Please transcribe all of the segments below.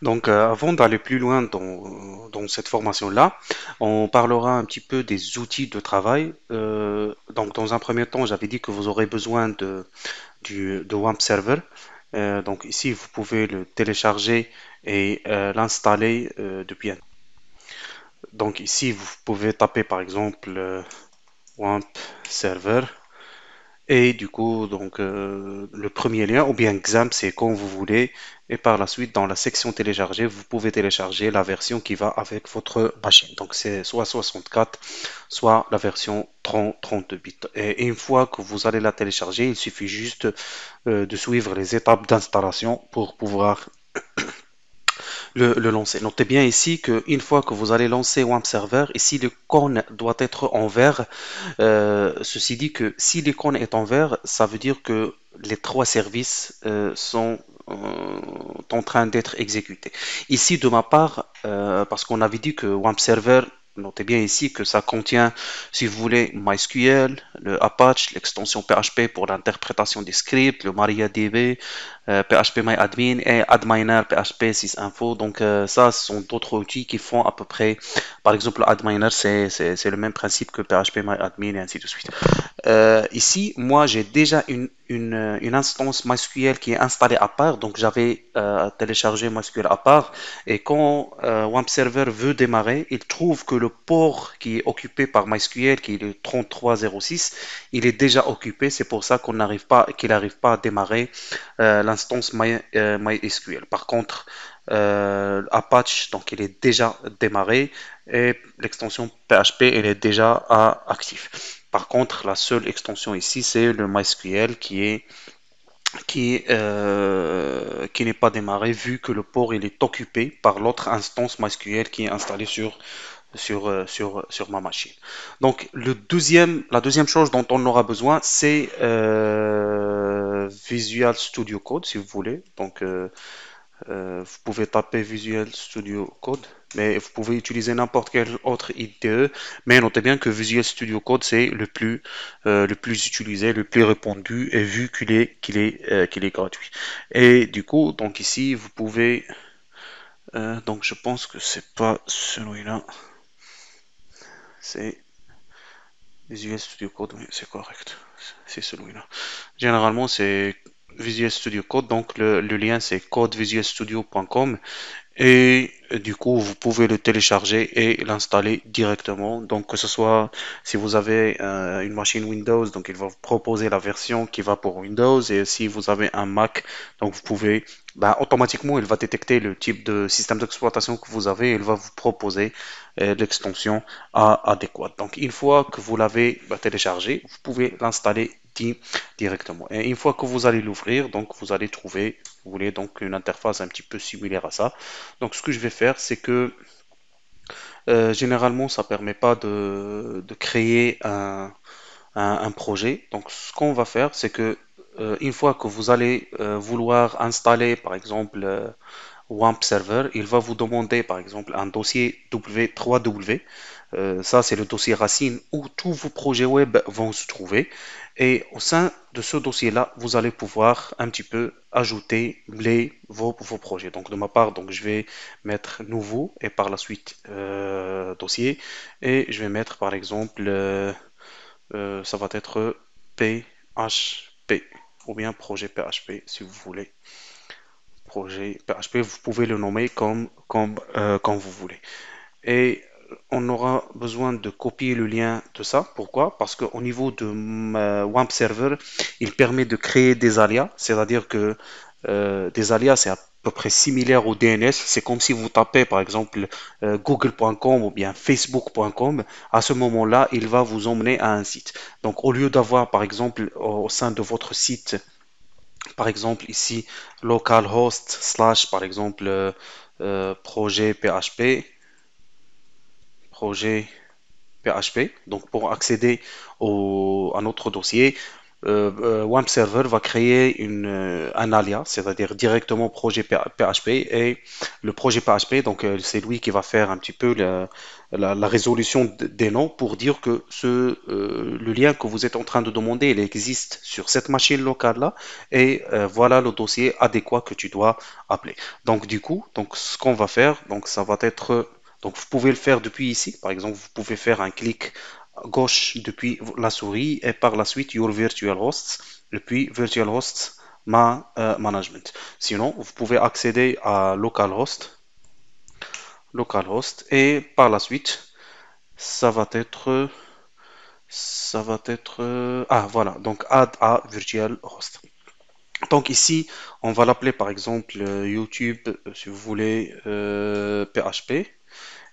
Donc, avant d'aller plus loin dans cette formation-là, on parlera un petit peu des outils de travail. Donc, dans un premier temps, j'avais dit que vous aurez besoin de WAMP Server. Donc, ici, vous pouvez le télécharger et l'installer depuis un. Donc, ici, vous pouvez taper par exemple WAMP Server. Et du coup, donc le premier lien, ou bien XAMPP, c'est quand vous voulez. Et par la suite, dans la section télécharger, vous pouvez télécharger la version qui va avec votre machine. Donc c'est soit 64, soit la version 30, 32 bits. Et une fois que vous allez la télécharger, il suffit juste de suivre les étapes d'installation pour pouvoir le lancer. Notez bien ici qu'une fois que vous allez lancer WAMP Server, ici l'icône doit être en vert. Ceci dit que si l'icône est en vert, ça veut dire que les trois services sont en train d'être exécutés. Ici, de ma part, parce qu'on avait dit que WAMP Server, notez bien ici que ça contient, si vous voulez, MySQL, le Apache, l'extension PHP pour l'interprétation des scripts, le MariaDB, PHP et Adminer PHP 6info. Donc ça, ce sont d'autres outils qui font à peu près, par exemple, Adminer, c'est le même principe que PHP et ainsi de suite. Ici, moi, j'ai déjà une instance MySQL qui est installée à part, donc j'avais téléchargé MySQL à part, et quand WAMP Server veut démarrer, il trouve que le port qui est occupé par MySQL, qui est le 3306, il est déjà occupé, c'est pour ça qu'il n'arrive pas à démarrer l'instance MySQL. Par contre, Apache, donc il est déjà démarré, et l'extension PHP, elle est déjà active. Par contre, la seule extension ici, c'est le MySQL qui n'est pas démarré vu que le port il est occupé par l'autre instance MySQL qui est installée sur ma machine. Donc la deuxième chose dont on aura besoin, c'est Visual Studio Code si vous voulez. Donc vous pouvez taper Visual Studio Code, mais vous pouvez utiliser n'importe quel autre IDE. Mais notez bien que Visual Studio Code, c'est le plus utilisé, le plus répandu, et vu qu'il est gratuit. Et du coup, donc ici, vous pouvez. Donc je pense que c'est pas celui-là, c'est Visual Studio Code, oui, c'est correct. C'est celui-là. Généralement, c'est Visual Studio Code, donc le lien c'est codevisualstudio.com. Et du coup, vous pouvez le télécharger et l'installer directement. Donc, que ce soit si vous avez une machine Windows, donc il va vous proposer la version qui va pour Windows. Et si vous avez un Mac, donc vous pouvez, bah, automatiquement, il va détecter le type de système d'exploitation que vous avez et il va vous proposer l'extension adéquate. Donc, une fois que vous l'avez téléchargé, vous pouvez l'installer directement. Et une fois que vous allez l'ouvrir, donc vous allez trouver, vous voulez donc une interface un petit peu similaire à ça. Donc ce que je vais faire, c'est que généralement ça permet pas de créer un projet. Donc ce qu'on va faire, c'est que une fois que vous allez vouloir installer par exemple WAMP Server, il va vous demander par exemple un dossier W3W. Ça, c'est le dossier racine où tous vos projets web vont se trouver. Et au sein de ce dossier-là, vous allez pouvoir un petit peu ajouter vos projets. Donc, de ma part, donc, je vais mettre nouveau et par la suite dossier. Et je vais mettre par exemple, ça va être PHP ou bien projet PHP si vous voulez. Projet PHP, vous pouvez le nommer comme vous voulez. Et on aura besoin de copier le lien de ça. Pourquoi? Parce qu'au niveau de WAMP Server, il permet de créer des alias, c'est-à-dire que des alias, c'est à peu près similaire au DNS. C'est comme si vous tapez par exemple google.com ou bien facebook.com. À ce moment-là, il va vous emmener à un site. Donc au lieu d'avoir par exemple au sein de votre site par exemple ici localhost slash par exemple projet PHP, projet PHP, donc pour accéder à notre dossier, Web Server va créer un alias, c'est-à-dire directement projet PHP et le projet PHP, donc c'est lui qui va faire un petit peu la résolution des noms pour dire que le lien que vous êtes en train de demander, il existe sur cette machine locale-là et voilà le dossier adéquat que tu dois appeler. Donc du coup, donc ce qu'on va faire, donc ça va être, donc vous pouvez le faire depuis ici, par exemple, vous pouvez faire un clic gauche depuis la souris et par la suite Your Virtual Hosts et puis Virtual Hosts Management. Sinon, vous pouvez accéder à localhost et par la suite, ça va être ah voilà, donc add à Virtual Host. Donc ici, on va l'appeler par exemple YouTube, si vous voulez, PHP.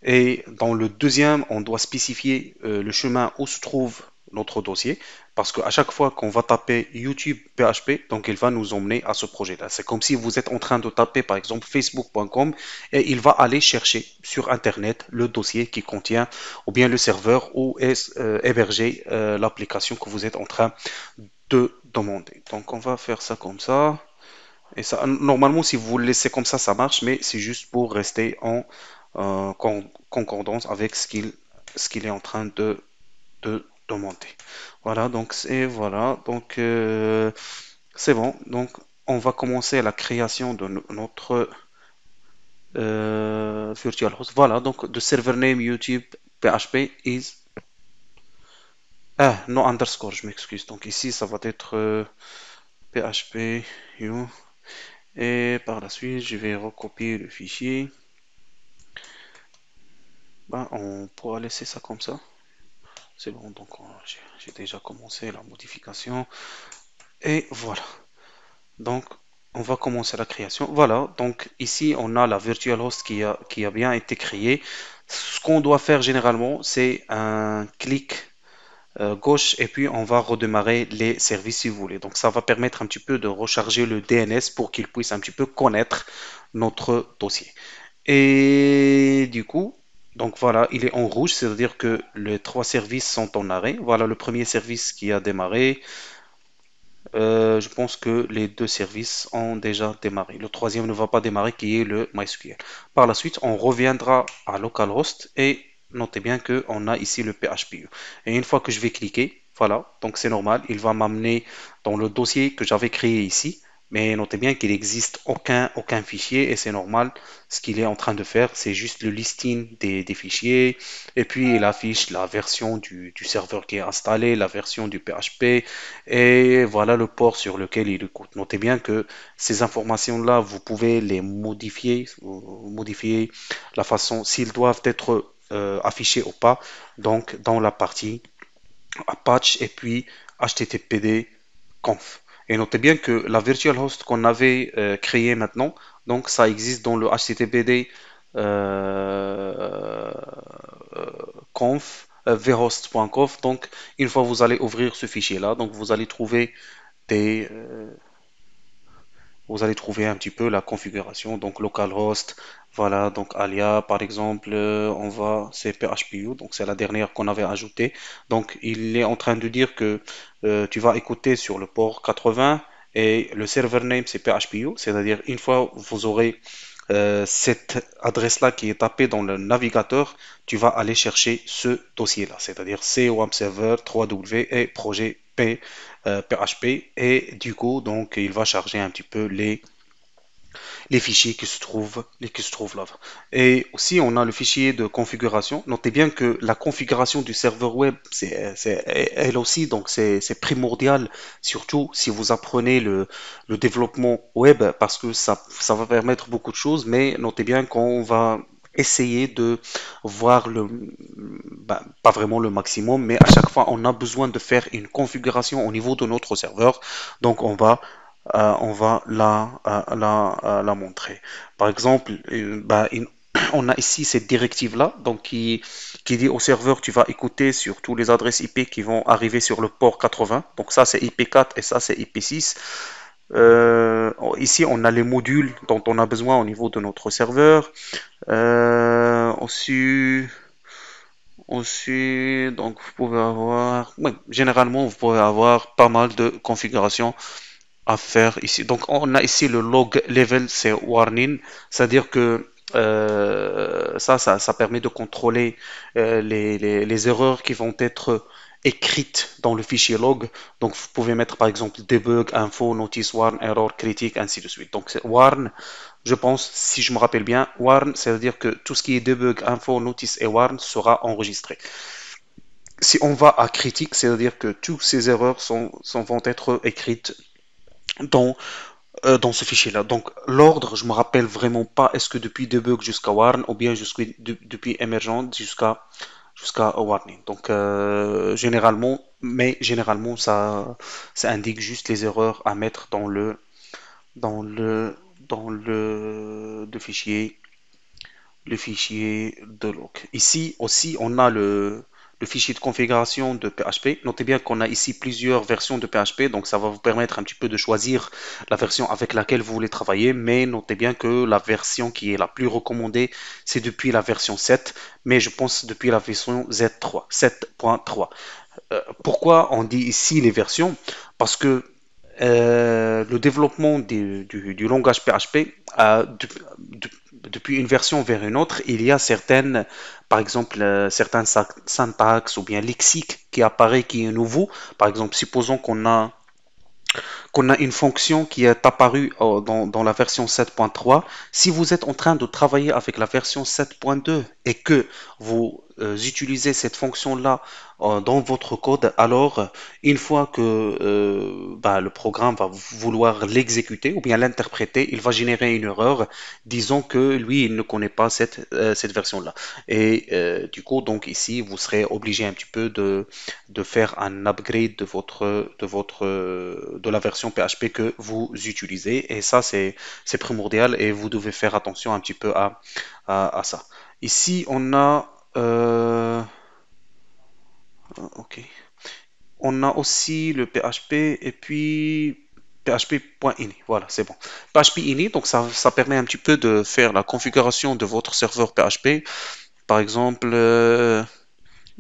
Et dans le deuxième, on doit spécifier le chemin où se trouve notre dossier, parce qu'à chaque fois qu'on va taper YouTube PHP, donc il va nous emmener à ce projet-là. C'est comme si vous êtes en train de taper par exemple facebook.com et il va aller chercher sur Internet le dossier qui contient ou bien le serveur où est hébergé l'application que vous êtes en train de demander. Donc on va faire ça comme ça. Et ça, normalement, si vous le laissez comme ça marche, mais c'est juste pour rester en concordance avec ce qu'il est en train de demander. Voilà, donc c'est bon. Donc on va commencer la création de notre virtual host. Voilà, donc the server name YouTube PHP is no underscore, je m'excuse. Donc ici, ça va être PHP you. Et par la suite, je vais recopier le fichier. Ben, on pourra laisser ça comme ça. C'est bon, donc j'ai déjà commencé la modification. Et voilà. Donc, on va commencer la création. Voilà, donc ici, on a la virtual host qui a bien été créée. Ce qu'on doit faire généralement, c'est un clic gauche et puis on va redémarrer les services si vous voulez. Donc, ça va permettre un petit peu de recharger le DNS pour qu'il puisse un petit peu connaître notre dossier. Et du coup, donc voilà, il est en rouge, c'est-à-dire que les trois services sont en arrêt. Voilà le premier service qui a démarré. Je pense que les deux services ont déjà démarré. Le troisième ne va pas démarrer, qui est le MySQL. Par la suite, on reviendra à localhost et notez bien qu'on a ici le PHP. Et une fois que je vais cliquer, voilà, donc c'est normal, il va m'amener dans le dossier que j'avais créé ici. Mais notez bien qu'il n'existe aucun fichier et c'est normal. Ce qu'il est en train de faire, c'est juste le listing des fichiers. Et puis il affiche la version du serveur qui est installé, la version du PHP, et voilà le port sur lequel il écoute. Notez bien que ces informations-là, vous pouvez les modifier la façon, s'ils doivent être affichés ou pas, donc dans la partie Apache et puis HTTPD conf. Et notez bien que la virtual host qu'on avait créée maintenant, donc ça existe dans le HTTPD euh, conf vhost.conf. Donc une fois vous allez ouvrir ce fichier là, donc des, euh, vous allez trouver un petit peu la configuration. Donc localhost, voilà, donc alia par exemple, c'est phpu, donc c'est la dernière qu'on avait ajoutée. Donc il est en train de dire que tu vas écouter sur le port 80 et le server name c'est phpu, c'est-à-dire une fois vous aurez cette adresse-là qui est tapée dans le navigateur, tu vas aller chercher ce dossier-là, c'est-à-dire C Web Server 3W et projet PHP. Et du coup, donc, il va charger un petit peu les fichiers qui se trouvent là. Et aussi, on a le fichier de configuration. Notez bien que la configuration du serveur web, elle aussi, donc c'est primordial, surtout si vous apprenez le développement web, parce que ça va permettre beaucoup de choses, mais notez bien qu'on va essayer de voir pas vraiment le maximum, mais à chaque fois, on a besoin de faire une configuration au niveau de notre serveur. Donc, on va la montrer. Par exemple, on a ici cette directive-là, donc qui dit au serveur, tu vas écouter sur tous les adresses IP qui vont arriver sur le port 80. Donc ça, c'est IP4 et ça, c'est IP6. Ici, on a les modules dont on a besoin au niveau de notre serveur. Aussi, Aussi, donc vous pouvez avoir, ouais, généralement vous pouvez avoir pas mal de configurations à faire ici. Donc on a ici le log level, c'est warning, c'est-à-dire que ça permet de contrôler les erreurs qui vont être écrites dans le fichier log. Donc vous pouvez mettre par exemple debug, info, notice, warn, error, critique, ainsi de suite. Donc c'est warn, je pense, si je me rappelle bien, warn, c'est-à-dire que tout ce qui est debug, info, notice et warn sera enregistré. Si on va à critique, c'est-à-dire que toutes ces erreurs vont être écrites dans dans ce fichier-là. Donc l'ordre, je me rappelle vraiment pas, est-ce que depuis debug jusqu'à warn ou bien depuis emergent jusqu'à warning. Donc généralement ça indique juste les erreurs à mettre dans le dans le fichier le fichier de log. Ici aussi, on a le fichier de configuration de PHP. Notez bien qu'on a ici plusieurs versions de PHP, donc ça va vous permettre un petit peu de choisir la version avec laquelle vous voulez travailler, mais notez bien que la version qui est la plus recommandée, c'est depuis la version 7, mais je pense depuis la version Z3, 7.3. Pourquoi on dit ici les versions? Parce que le développement du langage PHP, depuis une version vers une autre, il y a certaines, par exemple, certains syntaxes ou bien lexiques qui apparaît qui est nouveau. Par exemple, supposons qu'on a une fonction qui est apparue dans la version 7.3. Si vous êtes en train de travailler avec la version 7.2 et que vous utilisez cette fonction-là dans votre code, alors une fois que le programme va vouloir l'exécuter ou bien l'interpréter, il va générer une erreur disant que lui, il ne connaît pas cette version-là. Et du coup, donc ici, vous serez obligé un petit peu de faire un upgrade de la version PHP que vous utilisez. Et ça, c'est primordial et vous devez faire attention un petit peu à ça. Ici, on a, ok. On a aussi le PHP et puis PHP.ini. Voilà, c'est bon. PHP.ini, donc ça permet un petit peu de faire la configuration de votre serveur PHP. Par exemple,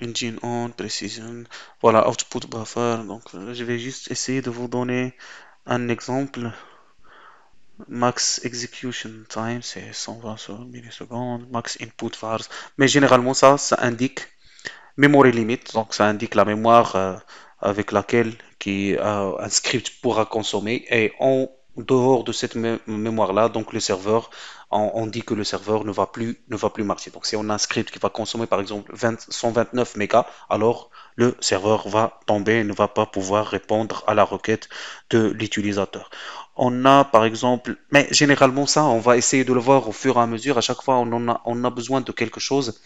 engine on, precision, voilà, output buffer. Donc, je vais juste essayer de vous donner un exemple. Max execution time, c'est 120 millisecondes. Max input vars. Mais généralement, ça indique memory limit. Donc, ça indique la mémoire avec laquelle un script pourra consommer. Et en dehors de cette mémoire-là, donc le serveur, on dit que le serveur ne va plus marcher. Donc, si on a un script qui va consommer par exemple 129 mégas, alors le serveur va tomber et ne va pas pouvoir répondre à la requête de l'utilisateur. On a par exemple, mais généralement ça, on va essayer de le voir au fur et à mesure. À chaque fois, on a besoin de quelque chose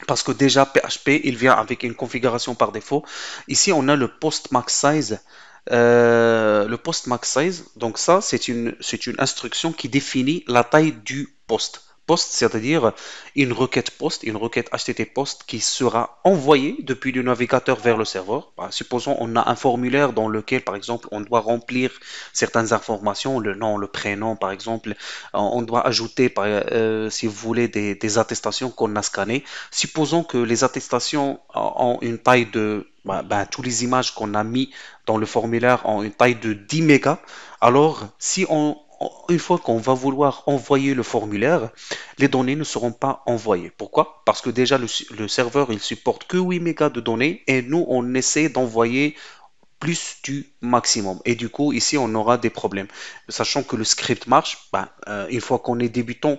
parce que déjà PHP, il vient avec une configuration par défaut. Ici, on a le post max size. Le post max size, donc ça, c'est une instruction qui définit la taille du post. Post, c'est-à-dire une requête HTTP post qui sera envoyée depuis le navigateur vers le serveur. Supposons on a un formulaire dans lequel, par exemple, on doit remplir certaines informations, le nom, le prénom, par exemple. On doit ajouter, si vous voulez, des attestations qu'on a scannées. Supposons que les attestations ont une taille de tous les images qu'on a mis dans le formulaire ont une taille de 10 mégas. Alors, si une fois qu'on va vouloir envoyer le formulaire, les données ne seront pas envoyées. Pourquoi? Parce que déjà le serveur il supporte que 8 mégas de données et nous on essaie d'envoyer plus du maximum. Et du coup, ici, on aura des problèmes. Sachant que le script marche, une fois qu'on est débutant,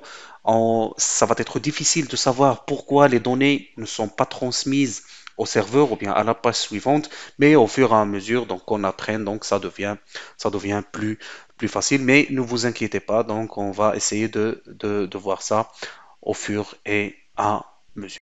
ça va être difficile de savoir pourquoi les données ne sont pas transmises au serveur ou bien à la page suivante, mais au fur et à mesure donc on apprend, donc ça devient plus facile. Mais ne vous inquiétez pas, donc on va essayer de voir ça au fur et à mesure.